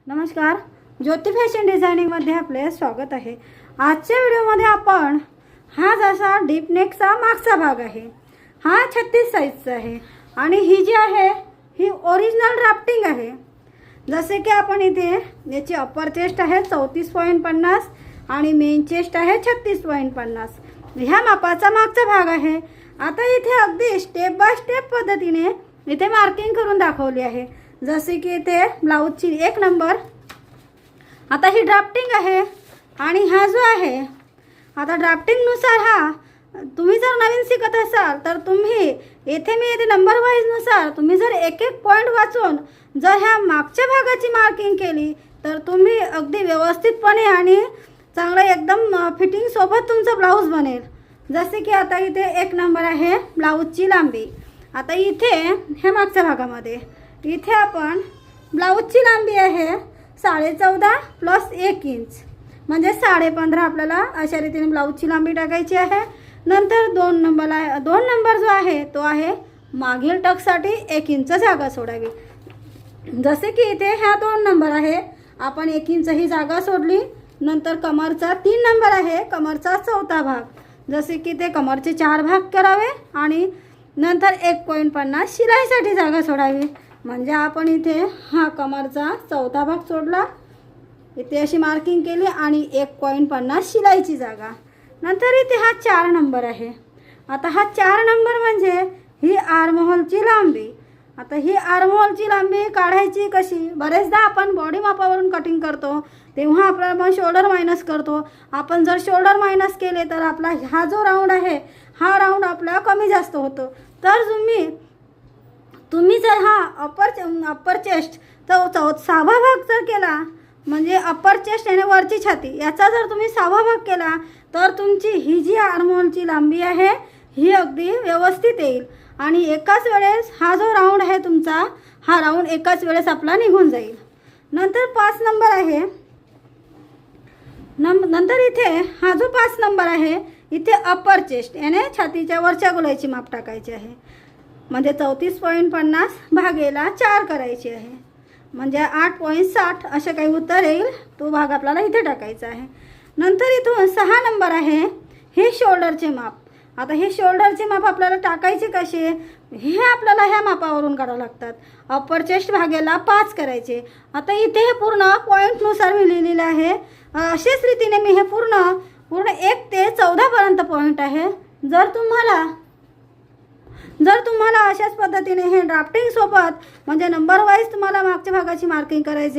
नमस्कार, ज्योती फॅशन डिझायनिंगमध्ये आपले स्वागत आहे। आजच्या व्हिडिओमध्ये आपण हा जसा डीप नेकचा मागचा भाग आहे, हा 36 साईजचा आहे आणि ही जी आहे ही ओरिजिनल ड्राफ्टिंग आहे। जसे की आपण इथे याची अपर चेस्ट आहे 34.50 आणि मेन चेस्ट आहे 36.50। ह्या मापाचा मागचा भाग आहे। आता इथे अगदी स्टेप बाय स्टेप पद्धतीने इथे मार्किंग करून दाखवली आहे। जसे की इथे ब्लाउजची 1 नंबर, आता ही ड्राफ्टिंग आहे आणि हा जो आहे आता ड्राफ्टिंगनुसार हा तुम्ही जर नवीन शिकत असाल तर तुम्ही येथे नंबर वाईज नुसार तुम्ही जर एक एक पॉईंट वाचून जर ह्या मागच्या भागाची मार्किंग केली तर तुम्ही अगदी व्यवस्थितपणे आणि चांगलं एकदम फिटिंग सोबत तुमचा ब्लाऊज बनेल। जसे की आता इथे 1 नंबर आहे ब्लाऊजची लांबी। आता इथे ह्या मागच्या भागामध्ये इथे आपण ब्लाऊजची लांबी आहे 14.5 प्लस 1 इंच म्हणजे 15.5 आपल्याला अशा रीतीने ब्लाऊजची लांबी टाकायची आहे। नंतर 2 नंबर जो आहे तो आहे मागील टक्ससाठी 1 इंच जागा सोडावी। जसे की इथे ह्या 2 नंबर आहे, आपण 1 इंच ही जागा सोडली। नंतर कमरचा 3 नंबर आहे, कमरचा चौथा भाग, जसे की ते कमरचे 4 भाग करावे आणि नंतर 1.50 शिलाईसाठी जागा सोडावी। म्हणजे आपण इथे हा कमरचा चौथा भाग सोडला, इथे अशी मार्किंग केली आणि 1.50 शिलाईची जागा। नंतर इथे हा 4 नंबर आहे। आता हा 4 नंबर म्हणजे ही आर्महोलची लांबी। आता ही आर्महोलची लांबी काढायची कशी? बरेचदा आपण बॉडी मापावरून कटिंग करतो तेव्हा आपण शोल्डर मायनस करतो। आपण जर शोल्डर मायनस केले तर आपला हा जो राऊंड आहे हा राऊंड आपला कमी जास्त होतो। तर तुम्ही जर हा अपर चेस्ट तर 6वा भाग जर केला म्हणजे अपर चेस्ट आणि वरची छाती याचा जर तुम्ही 6वा भाग केला तर तुमची ही जी आर्महोलची लांबी आहे ही अगदी व्यवस्थित येईल आणि एकाच वेळेस हा जो राऊंड आहे तुमचा हा राऊंड एकाच वेळेस आपला निघून जाईल। नंतर 5 नंबर आहे, नंतर इथे हा जो 5 नंबर आहे इथे अपर चेस्ट याने छातीच्या वरच्या गोलाईची माप टाकायची आहे म्हणजे 34.50 भागेला 4 करायची आहे म्हणजे 8.60 असे काही उत्तर येईल। तो भाग आपल्याला इथे टाकायचा आहे। नंतर इथून 6 नंबर आहे हे शोल्डरचे माप। आता हे शोल्डरचे माप आपल्याला टाकायचे कसे हे आपल्याला ह्या मापावरून काढावं लागतात। अपर चेस्ट भागेला 5 करायचे। आता इथे हे पूर्ण पॉईंटनुसार मी लिहिलेलं आहे। अशाच रीतीने मी हे पूर्ण 1 ते 14 पर्यंत पॉईंट आहे। जर तुम्हाला अशाच पद्धतीने हे ड्राफ्टिंग सोबत म्हणजे नंबर वाईज तुम्हाला मागच्या भागाची मार्किंग करायची